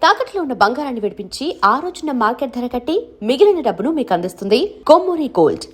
తాకట్లో ఉన్న బంగారాన్ని విడిపించి ఆ రోజున మార్కెట్ ధర కట్టి మిగిలిన డబ్బును మీకు అందిస్తుంది కొమ్మూరి గోల్డ్.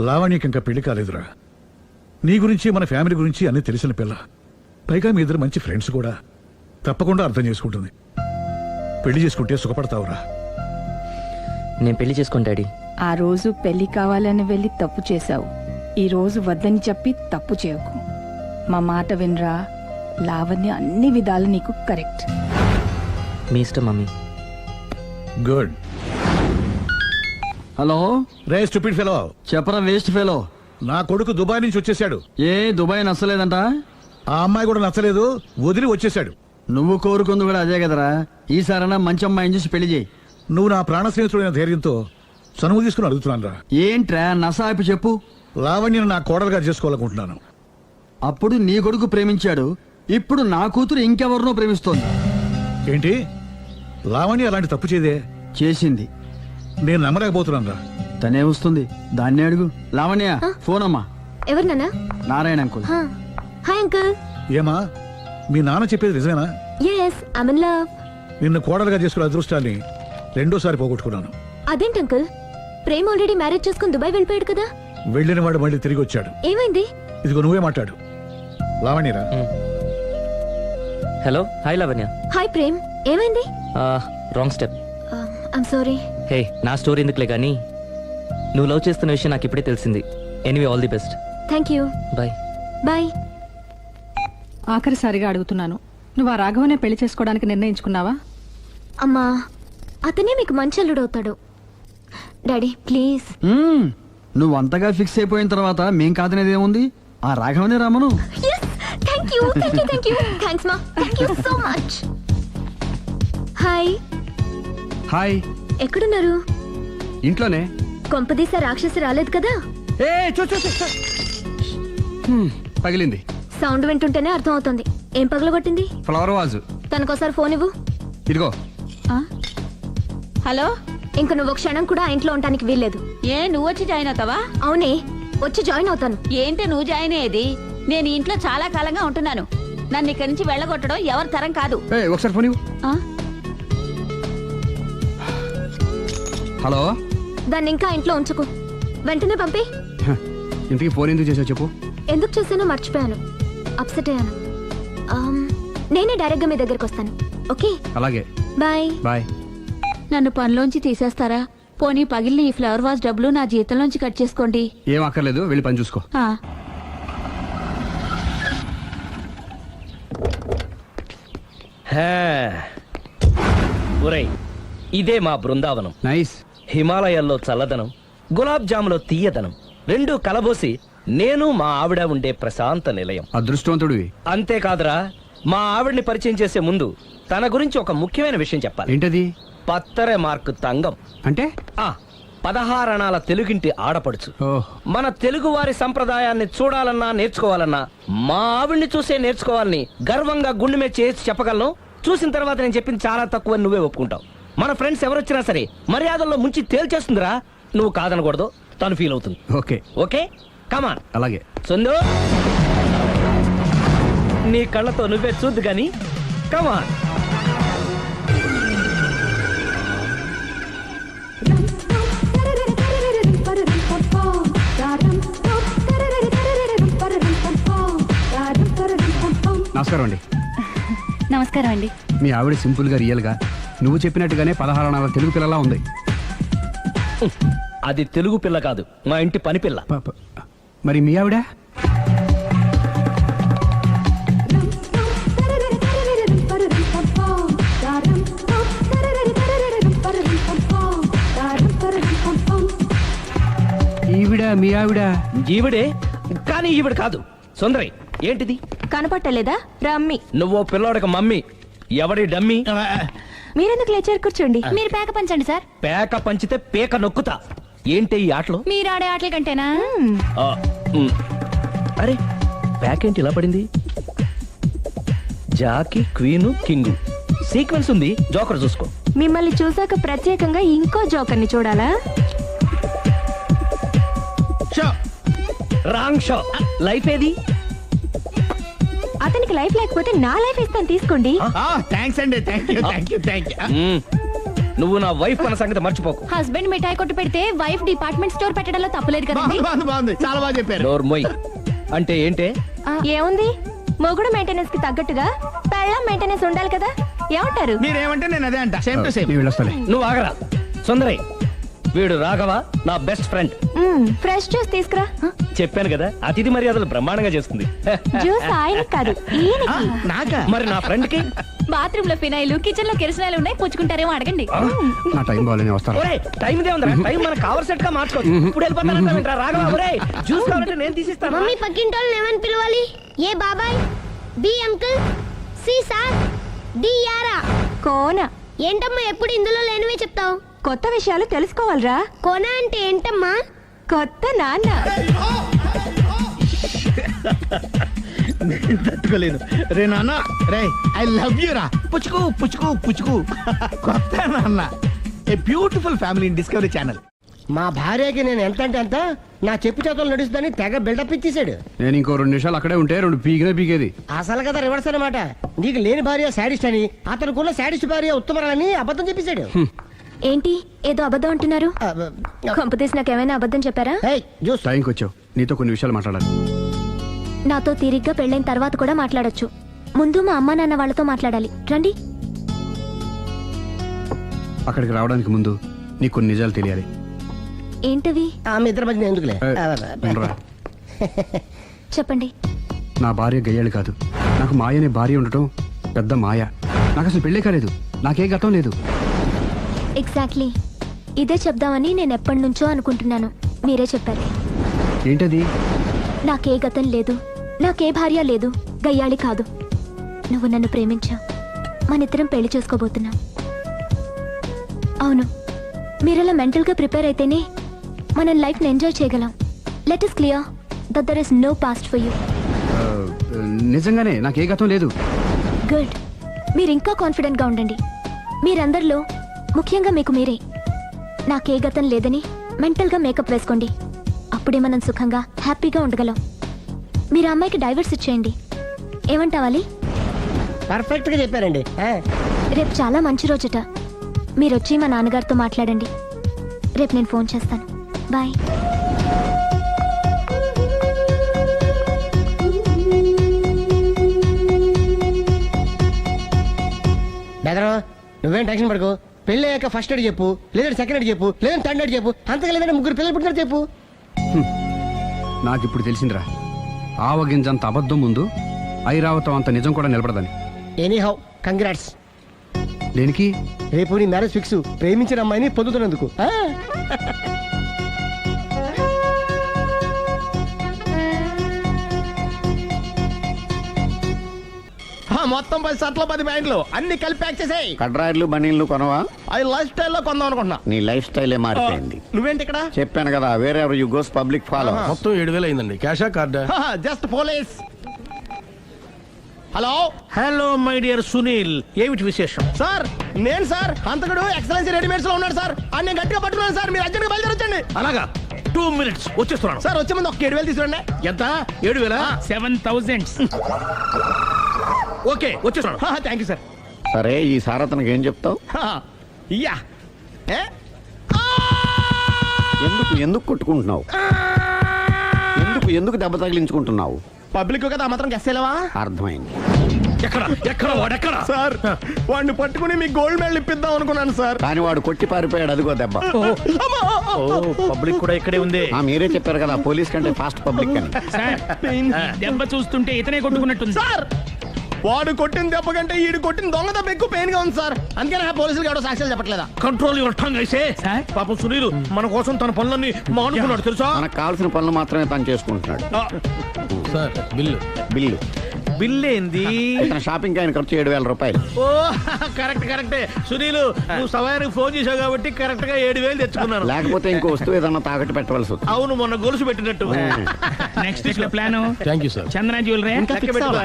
లావణ్యకి ఇంకా పెళ్లి కాలేదురా. నీ గురించి మన ఫ్యామిలీ గురించి అన్ని తెలిసిన పిల్ల. పైగా మీ ఇద్దరు మంచి ఫ్రెండ్స్ కూడా. తప్పకుండా అర్థం చేసుకుంటుంది. పెళ్లి చేసుకుంటే సుఖపడతావురా. నేను పెళ్లి చేసుకోను డాడీ. ఆ రోజు పెళ్లి కావాలని వెళ్ళి తప్పు చేశావు. ఈ రోజు వద్దని చెప్పి తప్పు చేయకు. మా మాట వినరా. లావణ్య అన్ని విధాలు నీకు కరెక్ట్. మీ ఇష్టం మమ్మీ. గుడ్. హలో రే స్టూపిడ్ ఫెలో. చెప్పరా వేస్ట్ ఫెలో. నా కొడుకు దుబాయ్ నుంచి వచ్చేసాడు. ఏ దుబాయ్ నచ్చలేదంట? ఆ అమ్మాయి కూడా నచ్చలేదు, వదిలి వచ్చేసాడు. నువ్వు కోరుకుంది కూడా అదే కదరా. ఈసారైనా మంచి అమ్మాయిని చూసి పెళ్లి చేయి. నువ్వు నా ప్రాణ స్నేహితుడైన ధైర్యంతో చనువు తీసుకుని అడుగుతున్నాను రా. ఏంట్రా నసాయిపు చెప్పు. లావణ్యను నా కోడలుగా చేసుకోవాలనుకుంటున్నాను. అప్పుడు నీ కొడుకు ప్రేమించాడు, ఇప్పుడు నా కూతురు ఇంకెవరినో ప్రేమిస్తోంది. ఏంటి? లావణ్య అలాంటి తప్పు చేయదే. చేసింది. నేను నమ్మలేకపోతున్నాను రా. తనే వస్తుంది, దాన్నే అడుగు. లావణ్య ఫోన్ అమ్మా. ఎవరు నాన్న? నారాయణ అంకుల్. Hi uncle. ఏమా మీ నాన్న చెప్పేది నిజమేనా? yes I'm in love. నిన్ను కోడలుగా చేసుకునే అదృష్టాన్ని రెండోసారి పోగొట్టుకున్నాను. అదేంటి అంకుల్, ప్రేమ్ ఆల్రెడీ మ్యారేజ్ చేసుకుని దుబాయ్ వెళ్ళిపోయాడు కదా. వెళ్ళిన వాడు మళ్ళీ తిరిగి వచ్చాడు. ఏమైంది? ఇదిగో నువ్వే మాట్లాడు. లావణ్యరా. Hello. Hi Lavanya. Hi Prem, ఏమైంది? Wrong step. I'm sorry. Hey, నా స్టోరీ ఎందుకులే కానీ నువ్వు లవ్ చేస్తున్న విషయం నాకు ఇప్పుడే తెలిసింది. Anyway all the best. Thank you. Bye. Bye. ఆఖరిసారిగా అడుగుతున్నాను, నువ్వు ఆ రాఘవనే పెళ్లి చేసుకోవడానికి నిర్ణయించుకున్నావా? అమ్మా, అతనే మీకు మంచి అల్లుడు అవుతాడు. Daddy please. నువ్వు అంతగా ఫిక్స్ అయిపోయిన తర్వాత మేం కాదనేది ఏముంది? ఆ రాఘవనే రామను. Thank you thank you thank you. Thanks మా, thank you so much. Hi. Hi. ఎక్కడున్నారు? ఇంట్లోనే. కొంపదీస రాక్షసి రాలేదు కదా? ఏ చూ చూ చూ. పగిలింది. సౌండ్ వింటుంటేనే అర్థం అవుతుంది. ఏం పగలగొట్టింది? Flower vase. తనకోసారి ఫోన్ ఇవ్వు. ఇదిగో. హలో. ఇంక నువ్వు క్షణం కూడా ఆ ఇంట్లో ఉండడానికి వీల్లేదు. ఏ నువ్వు వచ్చి జాయిన్ అవుతావా? అవునే, వచ్చి జాయిన్ అవుతాను. ఏంటి నువ్వు జాయిన్ అయ్యేది? నేను ఈ ఇంట్లో చాలా కాలంగా ఉంటున్నాను. నన్ను ఇక్కడి నుంచి వెళ్ళగొట్టడం ఎవరి తరం కాదు. ఒకసారి ఫోన్ ఇవ్వు. హలో. దాన్ని ఇంకా ఇంట్లో ఉంచుకో. వెంటనే పంపి. ఇంతకీ ఫోన్ ఎందుకు చేసావు చెప్పు. ఎందుకు చేశానో మర్చిపోయాను. అప్సెట్ అయ్యాను. నేనే డైరెక్ట్ గా మీ దగ్గరకు వస్తాను. ఓకే. అలాగే. బాయ్. బాయ్. నన్ను పనిలోంచి తీసేస్తారా? పోనీ పగిలిన ఈ ఫ్లవర్ వాజ్ డబ్బులు నా జీతంలోంచి కట్ చేసుకోండి. ఏం అక్కర్లేదు, వెళ్ళి పని చూసుకో. ఒరేయ్, ఇదే మా బృందావనం. నైస్. హిమాలయాల్లో చల్లదనం, గులాబ్ జాములో తీయదనం రెండూ కలబోసి నేను మా ఆవిడ ఉండే ప్రశాంత నిలయం. అదృష్టవంతుడివి. అంతేకాదురా, మా ఆవిడ్ని పరిచయం చేసే ముందు తన గురించి ఒక ముఖ్యమైన విషయం చెప్పాలి. ఏంటది? పత్తరే మార్కు తంగం అంటే 16 అణాల తెలుగింటి ఆడపడుచు. ఓ మన తెలుగు వారి సంప్రదాయాన్ని చూడాలన్నా నేర్చుకోవాలన్నా మా ఆవిడ్ని చూసే నేర్చుకోవాలని గర్వంగా గుండె మీద చేసి చెప్పగలను. చూసిన తర్వాత నేను చెప్పింది చాలా తక్కువ అని నువ్వే ఒప్పుకుంటావు. మన ఫ్రెండ్స్ ఎవరొచ్చినా సరే మర్యాదల్లో ముంచి తేల్చేస్తుందిరా. నువ్వు కాదనకూడదు, తను ఫీల్ అవుతుంది. Okay okay come on. అలాగే. సుందు నీ కళ్ళతో నువ్వే చూద్దు గాని కమాన్. నమస్కారం అండి. నమస్కారం అండి. మీ ఆవిడ సింపుల్ గా రియల్ గా నువ్వు చెప్పినట్టుగానే 16 అణాల తెలుగు పిల్లలా ఉంది. అది తెలుగు పిల్ల కాదు, మా ఇంటి పని పిల్ల. మరి మీ ఆవిడ? ఈవిడ మీ ఆవిడ? ఈవిడే, కానీ ఈవిడ కాదు. సుందరి ఏంటిది కనపట్టలేదా? రమ్మి. నువ్వు పిల్లోడికి మమ్మీ. ఎవడి డమ్మీ? మీరెందుకు లేచారు? కూర్చోండి. మీరు పేక పంచండి సార్. పేక పంచితే పేక నొక్కుతా. ఏంటి ఈ ఆటలు? మీరు ఆడే ఆటల కంటేనా? ఆ, ఉమ్. అరే ప్యాకేంటి ఇలా పడింది? జాకీ, క్వీను, కింగు సీక్వెన్స్ ఉంది. జోకర్ చూసుకో. మిమ్మల్ని చూసాక ప్రత్యేకంగా ఇంకో జోకర్ని చూడాలా? Wrong show. లైఫ్ ఏది? అతనికి లైఫ్ లేకపోతే నా లైఫ్ ఇస్తాను, తీసుకోండి. థ్యాంక్స్ అండి. Thank you. నువ్వు నా వైఫ్ అన్న సంగతి మర్చిపోకు. హస్బెండ్ మిఠాయి కొట్టు పెడితే వైఫ్ డిపార్ట్మెంట్ స్టోర్ పెట్టడంలో తప్పులేదు కదండి. బాగుంది, చాలా బాగా చెప్పారు. డోర్ మొయ్. అంటే ఏంటే? ఏముంది, మొగుడు మెయింటెనెన్స్ కి తగ్గట్టుగా పెళ్ళం మెయింటెనెన్స్ ఉండాలి కదా. ఏమంటారు? మీరేమంటే నేను అదే అంట. Same to same. నేను వెళ్ళొస్తాలే. నువ్వు ఆగరా సుందరి. వీడు రాఘవ, నా బెస్ట్ ఫ్రెండ్. ఫ్రెష్ జ్యూస్ తీసుకురా. చెప్పాను కదా, అతిథి మర్యాదలు బ్రహ్మాండంగా చేస్తుంది. జ్యూస్ ఆయనకి కాదు, ఈయనకి. నాకా? మరి నా ఫ్రెండ్ కి? బాత్రూమ్ లో ఫినాయిల్, కిచెన్ లో కిరసనాయిలు ఉన్నాయి, పుచ్చుకుంటారేమో అడగండి. నా టైం బాగాలేని వస్తాను. ఒరే టైం ఇదే ఉందిరా. టైం మనకు కావర్ సెట్ గా మార్చుకోవచ్చు. ఇప్పుడు వెళ్ళిపోతానంటా రాఘవ. ఒరే జ్యూస్ కావాలంటే నేను తీసిస్తాను. మమ్మీ పక్కింటోళ్ళని ఏమని పిలవాలి? ఏ బాబాయ్, B uncle, C sir, D యారా. కోన. ఏంటమ్మా ఎప్పుడు ఇందులో లేనివే చెప్తావు? కొత్త విషయాలు తెలుసుకోవాలిరా. కోన అంటే ఏంటమ్మా? కొత్త నాన్న. తట్టుకోలేదు రే నాన్న. రే ఐ లవ్ యూ రా. పుచ్చుకు పుచ్చుకు పుచ్చుకు. కొత్త నాన్న. A beautiful family in discovery channel. మా భార్యకి నేను ఎంత అంటే అంత నా చెప్పు చేతులు నడుస్తుందని తెగ బిల్డప్ ఇచ్చేసాడు. నేను ఇంకో 2 నిమిషాలు అక్కడే ఉంటే 2 పీకేది. అసలు కదా రివర్స్ అనమాట. నీకు లేని భార్య శాడిస్ట్ అని, అతనుకున్న శాడిస్ట్ భార్య ఉత్తమరాలని అబద్ధం చెప్పేశాడు. ఏంటి ఏదో అబద్ధం అంటున్నారు? కొంపతీసి నాకేమైనా అబద్ధం చెప్పారా? ఏయ్, జ్యూస్. టైంకి వచ్చావు, నీతో కొన్ని విషయాలు మాట్లాడాలి. నాతో తీరిగ్గా పెళ్ళైన తర్వాత కూడా మాట్లాడొచ్చు. ముందు మా అమ్మా నాన్న వాళ్ళతో మాట్లాడాలి. రండి. అక్కడికి రావడానికి ముందు నీకు కొన్ని నిజాలు తెలియాలి. ఏంటవి? ఆమె ఇద్దరి మధ్య ఎందుకులే. ఉండరా. చెప్పండి. నా భార్య గయ్యాళ్ళు కాదు. నాకు మాయ అనే భార్య ఉండటం పెద్ద మాయ. నాకు అసలు పెళ్ళే కాలేదు. నాకే గతం లేదు. ఎగ్జాక్ట్లీ ఇదే చెప్దామని నేను ఎప్పటి నుంచో అనుకుంటున్నాను. మీరే చెప్పారు. ఏంటది? నాకే గతం లేదు, నాకే భార్య లేదు, గయ్యాళి కాదు. నువ్వు నన్ను ప్రేమించావు, మనిద్దరం పెళ్లి చేసుకోబోతున్నాం. అవును, మీరలా మెంటల్గా ప్రిపేర్ అయితేనే మనం లైఫ్ని ఎంజాయ్ చేయగలం. Let is clear that there is no past for you. నిజంగానే నాకే గతం లేదు. గుడ్. మీరు ఇంకా కాన్ఫిడెంట్గా ఉండండి. మీరందరిలో ముఖ్యంగా మీకు మీరే. నాకే గతం లేదని మెంటల్గా మేకప్ వేసుకోండి. అప్పుడే మనం సుఖంగా హ్యాపీగా ఉండగలం. మీరు అమ్మాయికి డైవర్స్ ఇచ్చేయండి. ఏమంటావాలి? పర్ఫెక్ట్ గా చెప్పారండి. రేపు చాలా మంచి రోజుట. మీరు వచ్చి మా నాన్నగారితో మాట్లాడండి. రేపు నేను ఫోన్ చేస్తాను. బాయ్. బెదరు, నువ్వేం టెన్షన్ పడకు. పెళ్ళి అయ్యాక ఫస్ట్ ఎయిడ్ చెప్పు, లేదంటే సెకండ్ ఎయిడ్ చెప్పు, లేదంటే థర్డ్ ఎయిడ్ చెప్పు. అంతగా లేదంటే 3 పిల్లలు పుట్టినట్టు చెప్పు. నాకు ఇప్పుడు తెలిసిందిరా, ఆవగింజంత అబద్ధం ముందు ఐరావతం అంత నిజం కూడా నిలబడదని. Any how congrats. దేనికి? రేపు నీ మ్యారేజ్ ఫిక్స్. ప్రేమించిన అమ్మాయిని పొందుతున్నందుకు. మొత్తం 10 షర్ట్లు 10 ప్యాంట్లు అన్ని కలిపి ప్యాక్ చేసేయ్. కడ్రాయిలు బనీళ్లు కొనవా? అవి లైఫ్ స్టైల్లో కొందాం అనుకుంటున్నా. నీ లైఫ్ స్టైలే మారిపోయింది. నువ్వేంటి ఇక్కడ? చెప్పాను కదా, వేరే ఎవరు యు గోస్ పబ్లిక్ ఫాలో. మొత్తం 7,000 అయిందండి. క్యాషా కార్డా? Just police. Hello hello my dear Sunil, ఏమిటి విశేషం? సార్, నేను సార్ హంతకుడు ఎక్సలెన్సీ రెడీమేడ్స్ లో ఉన్నాడు సార్. అని నేను గట్టిగా పట్టుకున్నాను సార్. మీరు అర్జెంట్గా బయలుదేరొచ్చండి. అలాగా, 2 minutes వచ్చేస్తున్నాను. సార్ వచ్చే ముందు ఒక 7,000 తీసుకురండి. ఎంత? 7,000? 7,000. ఓకే, వచ్చేస్తున్నాను. Thank you sir. సరే, ఈ సార్ అతనికి ఏం చెప్తావు? యా ఎందుకు కొట్టుకుంటున్నావు? ఎందుకు దెబ్బ తగిలించుకుంటున్నావు? పబ్లిక్ కదా మాత్రం గెస్సేలేవా? అర్థమైంది. ఎక్కడ వాడెక్కడ? సార్, వాడిని పట్టుకుని మీకు గోల్డ్ మెడల్ ఇప్పిద్దాం అనుకున్నాను సార్. కానీ వాడు కొట్టి పారిపోయాడు, అదిగో దెబ్బ. పబ్లిక్ కూడా ఇక్కడే ఉంది. మీరే చెప్పారు కదా, పోలీస్ కంటే ఫాస్ట్ పబ్లిక్ అని. దెబ్బ చూస్తుంటే ఇతనే కొట్టుకున్నట్టుంది. సార్, వాడు కొట్టిన దెబ్బ కంటే ఈడు కొట్టిన దొంగ దెబ్బ ఎక్కువ పెయిన్ గా ఉంది సార్. అందుకని పోలీసులు ఎవడో సాక్ష్యాలు చెప్పట్లేదా? కంట్రోల్ యువర్ టంగ్ అయితే. పాపం సునీల్ మన కోసం తన పనులన్నీ మానుకున్నాడు తెలుసా? మనకు కావాల్సిన పనులు మాత్రమే తను చేసుకుంటున్నాడు. సార్, బిల్లు బిల్ ఏంది? ఇతను షాపింగ్ ఆయన ఖర్చు 7,000 రూపాయలు. ఓ కరెక్టే. సునీల్, నువ్వు సమయానికి ఫోన్ చేసావు కాబట్టి కరెక్ట్ గా 7,000 తెచ్చుకున్నాను. లేకపోతే ఇంకో వస్తువు ఏదన్నా తాకట్టు పెట్టవలసి వస్తుంది. అవును, మొన్న గొలుసు పెట్టినట్టు. నెక్స్ట్ వీక్ లో plan. Thank you sir. Chandana jewellery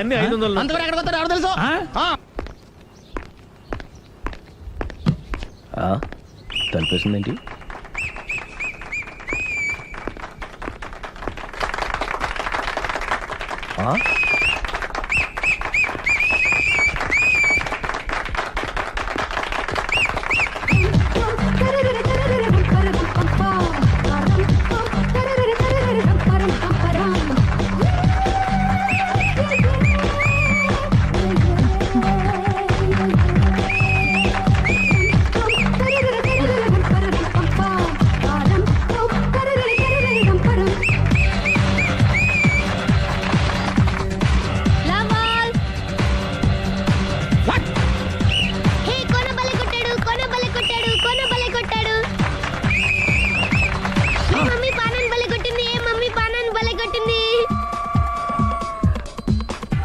అన్ని 500. అంతవరకు ఎక్కడ పోతారు ఎవరు తెలుసు? తలిపేసిందేంటి?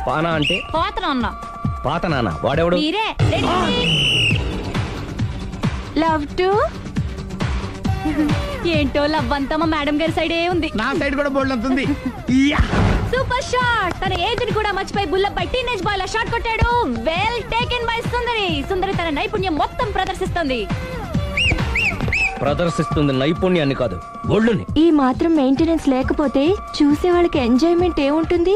పానా అంటే పాత నాన్న. వాడెవడు? లవ్ టు ఏంటో లవ్ అంతా మా మేడం గారి సైడే ఉంది. నా సైడ్ కూడా బోల్డ్ అంతుంది. Super shot. తన ఏజ్ ని కూడా మర్చిపోయి బుల్లపై టీనేజ్ బాయ్ లా షాట్ కొట్టాడు. వెల్ టేకెన్ బై సుందరి తన నైపుణ్యం మొత్తం ప్రదర్శిస్తుంది నైపుణ్యాన్ని కాదు, ఒళ్ళుని. ఈ మాత్రం మెయింటెనెన్స్ లేకపోతే చూసే వాళ్ళకి ఎంజాయ్మెంట్ ఏముంటుంది?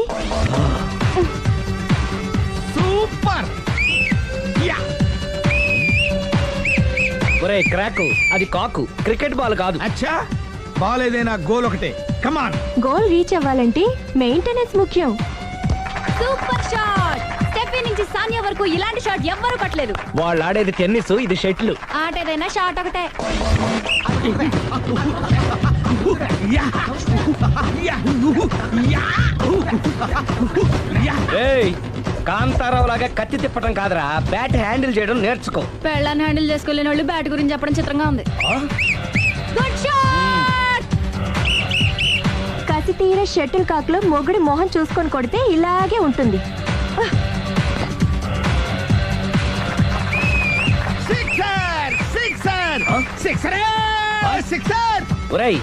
సూపర్. ఒరే క్రాకు, అది కాకు, క్రికెట్ బాల్ కాదు. అచ్చా, బాల్ ఏదైనా గోల్ ఒకటే. కమాన్. గోల్ రీచ్ అవ్వాలంటే మెయింటెనెన్స్ ముఖ్యం. Super shot. స్టెఫీ నుంచి సానియా వరకు ఇలాంటి షాట్ ఎవ్వరూ కొట్టలేదు. వాళ్ళు ఆడేది టెన్నిస్, ఇది షటిల్. ఆట ఏదైనా షాట్ ఒకటే. కాంతారావు లాగా కత్తి తిప్పటం కాదురా, బ్యాట్ హ్యాండిల్ చేయడం నేర్చుకో. పెళ్ళాన్ని హ్యాండిల్ చేసుకోలేని వాళ్ళు బ్యాట్ గురించి చెప్పడం చిత్రంగా ఉంది. Good shot. కసి తీర షటిల్ కాక్ లో మొగుడి మొహం చూసుకొని కొడితే ఇలాగే ఉంటుంది. ఒరేయ్,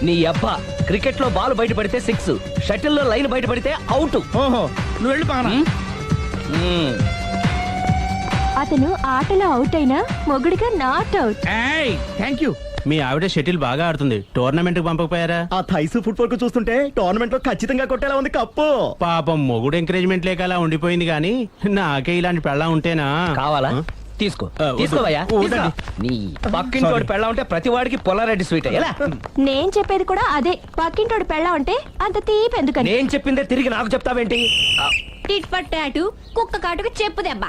నీ అబ్బా, క్రికెట్ లో బాల్ బయట పడితే 6, షటిల్ లో లైన్ బయట పడితే అవుట్. ఓహో, నువ్వు వెళ్ళి పానా. అతను ఆటలో అవుట్ అయినా మొగుడిగా నాట్ అవుట్. Thank you. మీ ఆవిడ షటిల్ బాగా ఆడుతుంది, టోర్నమెంట్ కి పంపకపోయారా? ఆ థైసు ఫుట్బాల్ కు చూస్తుంటే టోర్నమెంట్ లో ఖచ్చితంగా కొట్టేలా ఉంది కప్పు. పాపం మొగుడు ఎంకరేజ్మెంట్ లేక అలా ఉండిపోయింది గానీ నాకే ఇలాంటి పెళ్ళా ఉంటేనా. కావాలా? తీసుకోవయ్యా. నీ పక్కింటోడి పెళ్ళ ఉంటే ప్రతి వాడికి పొలారెడ్డి స్వీట్. ఎలా? నేను చెప్పేది కూడా అదే. పక్కింటోడు పెళ్ళా ఉంటే అంత తీపి ఎందుకని. నేను చెప్పిందే తిరిగి నాకు చెప్తావేంటి? టిట్ ఫర్ టాటూ, కుక్క కాటుకు చెప్పు దెబ్బ.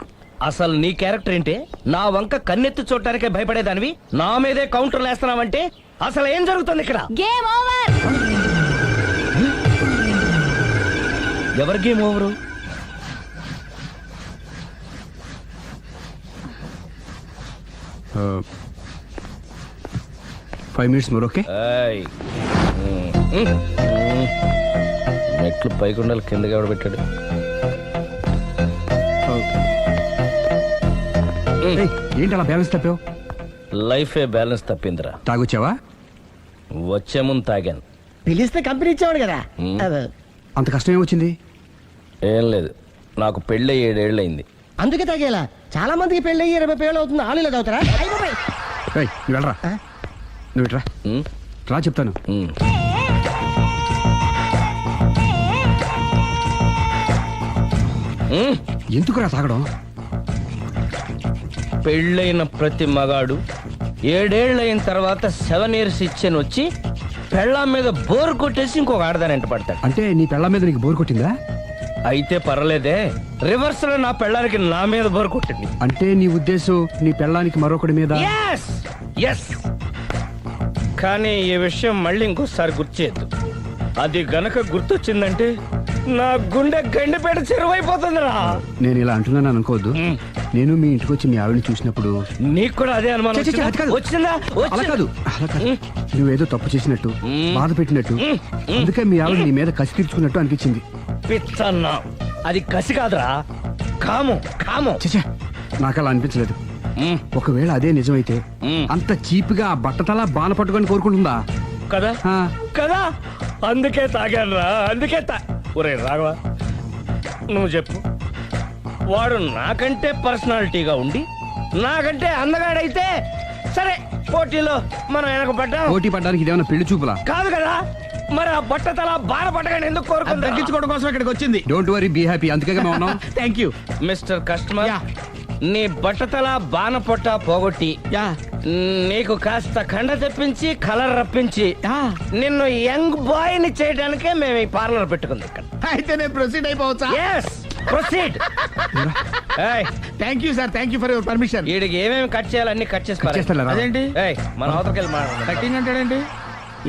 అసలు నీ క్యారెక్టర్ ఏంటి? నా వంక కన్నెత్తి చూడటానికే భయపడేదానివి నా మీదే కౌంటర్ వేస్తున్నావంటే అసలు ఏం జరుగుతుంది ఇక్కడ? Game over. ఎవరి game over? 5 minutes more, okay? మెట్లు పైకుండాలి, కిందకి ఎవడ పెట్టాడు? ఏయ్, ఏంటి అలా బ్యాలెన్స్ తప్పావు? లైఫే బ్యాలెన్స్ తప్పిందిరా. తాగొచ్చావా? వచ్చే ముందు తాగాను. పిలిస్తే కంపెనీ ఇచ్చేవాడు కదా. అదే. అంత కష్టం ఏమొచ్చింది? ఏం లేదు, నాకు పెళ్ళి 7 ఏళ్ళయింది. అందుకే తాగేలా. చాలా మందికి పెళ్ళి 20 ఏళ్ళు అవుతుంది. ఆలు ఇలా తాగుతారా? అయ్ బాబాయ్. ఏయ్, నువ్వు వెళ్ళరా. నువ్వు ఇట్రా. ఉమ్, రా చెప్తాను. ఉమ్. ఉమ్, ఎందుకురా తాగడం? పెళ్ళైన ప్రతి మగాడు 7 ఏళ్ళయిన తర్వాత 7 years ఇచ్చాను వచ్చి పెళ్ళాం మీద బోర్ కొట్టేసి ఇంకొక ఆడదానంట పడతాడు. అంటే నీ పెళ్ళ మీద నీకు బోర్ కొట్టిందా? అయితే పర్లేదే, రివర్స్ లో నా పెళ్ళానికి నా మీద బోర్ కొట్టింది. అంటే నీ ఉద్దేశం నీ పెళ్ళానికి మరొకటి మీద? Yes! Yes! కానీ ఈ విషయం మళ్ళీ ఇంకోసారి గుర్తు చేయొద్దు. అది గనక గుర్తొచ్చిందంటే నా గుండె గండిపేట చెరువైపోతుందిరా. నేను ఇలా అంటున్నాను అనుకోవద్దు. ఉమ్. నేను మీ ఇంటికి వచ్చి మీ ఆవిడని చూసినప్పుడు నీకు కూడా అదే అనుమానం ఛే, ఛే, ఛే, అది కాదు. వచ్చిందా? అలా కాదు, అలా కాదు. నువ్వేదో తప్పు చేసినట్టు, బాధ పెట్టినట్టు, అందుకే మీ ఆవిడ నీ మీద కసి తీర్చుకున్నట్టు అనిపించింది. పిచ్చన్నా, అది కసి కాదురా, కాము కాము. చచ్చా, నాకు అలా అనిపించలేదు. ఉమ్, ఒకవేళ అదే నిజమైతే ఉమ్. అంత చీప్గా ఆ బట్టతలా బాన పట్టుకొని కోరుకుంటుందా? కదా ఆ. కదా, అందుకే తాగాను రా, అందుకే ఒరే రాఘవ, నువ్వు చెప్పు, వాడు నాకంటే పర్సనాలిటీగా ఉండి నాకంటే అందగాడైతే సరే, పోటీలో మనం వెనక పడ్డాం. పోటీ పడ్డానికి ఇదేమన్నా పెళ్లి చూపులా? కాదు కదా, మరి ఆ బట్టతల బాధ పట్టగానే ఎందుకు కోరుకుంటా? తగ్గించుకోవడం కోసం ఇక్కడికి వచ్చింది. Don't worry, be happy. అందుకే మేము ఉన్నాం. Thank you. మిస్టర్ కస్టమర్, నీ బట్టతల బాన పొట్ట పోగొట్టి నీకు కాస్త కండ తెప్పించి కలర్ రప్పించి నిన్ను యంగ్ బాయ్ ని చేయడానికే మేము ఈ పార్లర్ పెట్టుకుంది ఇక్కడ. అయితే నేను ప్రొసీడ్ అయిపోవచ్చా? Yes, proceed. Thank you sir, thank you for your permission. వీడికి ఏమేమి కట్ చేయాలి అన్ని కట్ చేసి పారేయ్. చేస్తారా? అదేంటి ఏయ్, మన అవతలకి వెళ్ళి మాట్లాడదాం. కటింగ్ అంటాడండి?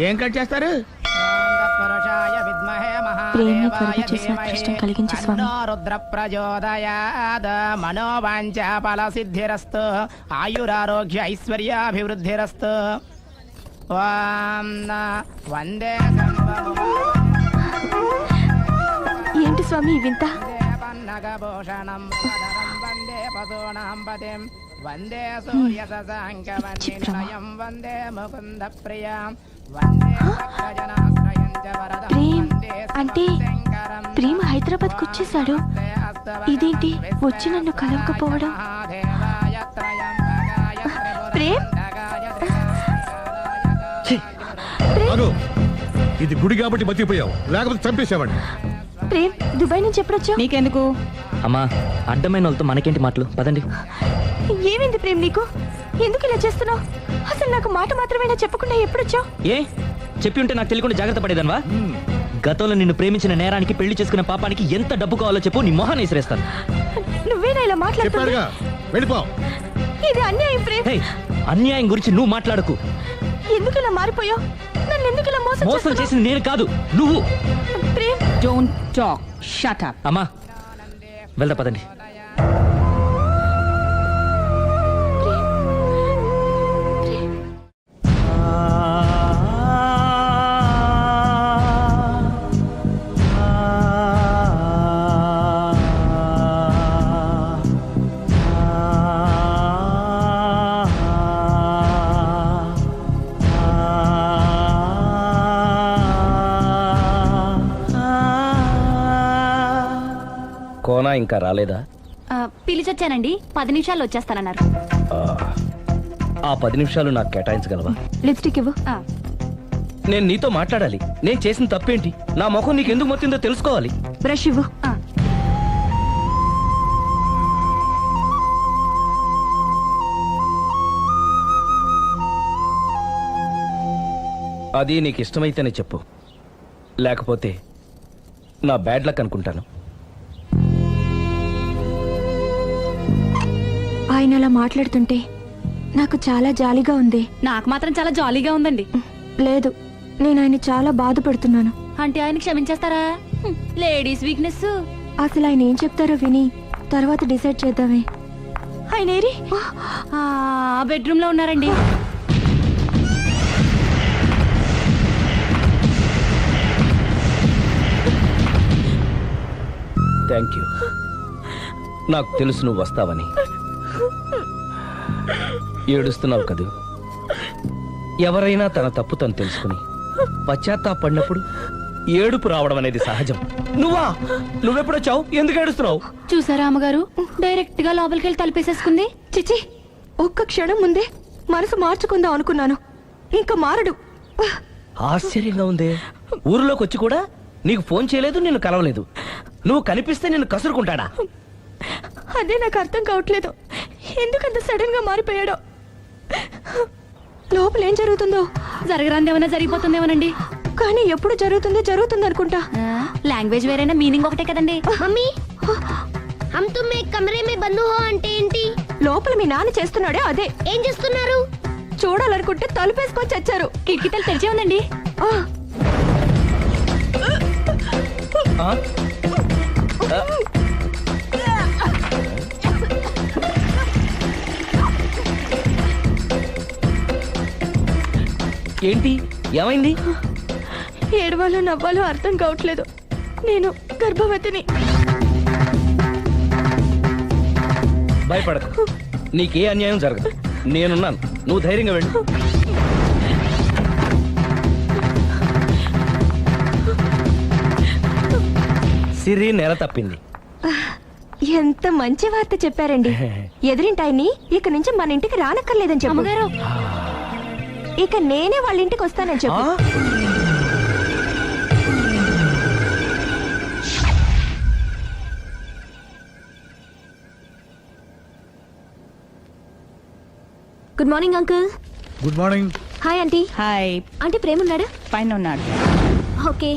ఏం కట్ చేస్తారు? ప్రేమ త్వరగా చేసిన అదృష్టం కలిగించు స్వామి. రుద్ర ప్రచోదయాద్ మనోవాంఛ ఫల సిద్ధిరస్తు ఆయురారోగ్య ఐశ్వర్యాభివృద్ధిరస్తు. వందే ఏంటి స్వామి ఈ వింత? పన్నగభూషణం వందే పశూనాం పతిం వందే సూర్య శశాంక వందే వందే ముకుంద ప్రియాం వందే భక్తజనాశ్రయం చ వరదం వందే అంటే ప్రేమ హైదరాబాద్ కు వచ్చేసాడు. ఇదేంటి వచ్చి నన్ను కలవకపోవడం? ప్రేమ్, అగో, ఇది గుడి కాబట్టి బతికిపోయావు, లేకపోతే చంపేసేవాడిని. ప్రేమ్ దుబాయ్ నుంచి ఎప్పుడొచ్చా? నీకెందుకు? అమ్మా, అడ్డమైన వాళ్ళతో మనకేంటి మాటలు? పదండి. ఏమైంది ప్రేమ్ నీకు? ఎందుకు ఇలా చేస్తున్నావు? అసలు నాకు మాట మాత్రమేనా చెప్పకుండా ఎప్పుడొచ్చావు? ఏ చెప్పి ఉంటే నాకు తెలియకుండా జాగ్రత్త పడేదన్వా? గతంలో నిన్ను ప్రేమించిన నేరానికి, పెళ్లి చేసుకున్న పాపానికి ఎంత డబ్బు కావాలో చెప్పు, నీ మొహాన్ని విసిరేస్తాను. నువ్వేనా ఇలా మాట్లాడుతున్నావు? చెప్పాడుగా, వెళ్ళిపో. ఇది అన్యాయం ప్రేమ్. హే, అన్యాయం గురించి నువ్వు మాట్లాడకు. ఎందుకు ఇలా మారిపోయావు? నన్ను ఎందుకు ఇలా మోసం మోసం చేసింది నేను కాదు, నువ్వు. Prem, don't talk, shut up. అమ్మా, వెళ్దా పదండి. కోనా ఇంకా రాలేదా? పిలిచొచ్చానండి, 10 నిమిషాల్లో వచ్చేస్తానన్నారు. ఆ 10 నిమిషాలు నాకు కేటాయించగలవా? లిప్స్టిక్ ఇవ్వు. నేను నీతో మాట్లాడాలి. నేను చేసిన తప్పేంటి, నా ముఖం నీకు ఎందుకు మొత్తిందో తెలుసుకోవాలి. బ్రష్ ఇవ్వు. అది నీకు ఇష్టమైతేనే చెప్పు, లేకపోతే నా బ్యాడ్ లక్ అనుకుంటాను. ఆయన అలా మాట్లాడుతుంటే నాకు చాలా జాలీగా ఉంది. నాకు మాత్రం చాలా జాలీగా ఉందండి. లేదు, నేను ఆయన చాలా బాధపడుతున్నాను. అంటే ఆయన క్షమించేస్తారా? Ladies weakness. అసలు ఆయన ఏం చెప్తారో విని తర్వాత డిసైడ్ చేద్దామే. ఆయన ఏరి? బెడ్రూమ్ లో ఉన్నారండి. Thank you. నాకు తెలుసు నువ్వు వస్తావని. ఏడుస్తున్నావు కదూ. ఎవరైనా తన తప్పు తను తెలుసుకుని పశ్చాత్తాపడినప్పుడు ఏడుపు రావడం అనేది సహజం. నువ్వెప్పుడొచ్చావు? ఎందుకు ఏడుస్తున్నావు? చూసారా అమ్మగారు, డైరెక్ట్ గా లోపలికి వెళ్ళి తలిపేసేసుకుంది. చిచి, ఒక్క క్షణం ముందే మనసు మార్చుకుందాం అనుకున్నాను, ఇంకా మారడు. ఆశ్చర్యంగా ఉందే. ఊరిలోకి వచ్చి కూడా నీకు ఫోన్ చేయలేదు, నిన్ను కలవలేదు. నువ్వు కనిపిస్తే నిన్ను కసురుకుంటాడా? అదే నాకు అర్థం కావట్లేదు, ఎందుకంత సడన్ గా మారిపోయాడో. లోపల ఏం జరుగుతుందో, జరగరాందేమన్నా జరిగిపోతుందేమోనండి. కానీ ఎప్పుడు జరుగుతుంది అనుకుంటా. లాంగ్వేజ్ వేరైనా మీనింగ్ ఒకటే కదండి. మమ్మీ హమ్ తుమ్ ఏక్ కమరే మే బంద్ హో అంటే ఏంటి? లోపల మీ నాన్న చేస్తున్నాడే అదే. ఏం చేస్తున్నారు? చూడాలనుకుంటే తలుపేసుకొని చచ్చారు. కిటికీ తలుపు తెరిచే ఉందండి. ఆ? ఏంటి, ఏమైంది? ఏడవాలో నవ్వాలో అర్థం కావట్లేదు. నేను గర్భవతిని. భయపడకు, నీకే అన్యాయం జరగదు. నేనున్నాను, నువ్వు ధైర్యంగా వెళ్ళు. సిరి నెల తప్పింది. ఎంత మంచి వార్త చెప్పారండి. ఎదురింటాయని ఇక నుంచి మన ఇంటికి రానక్కర్లేదని చెప్పు. అమ్మగారు, ఇక నేనే వాళ్ళ ఇంటికి వస్తానని చెప్పు. Good morning uncle. Good morning. Hi aunty. Hi. Aunty Prema ఉన్నాడా? పైన ఉన్నాడు. ఓకే.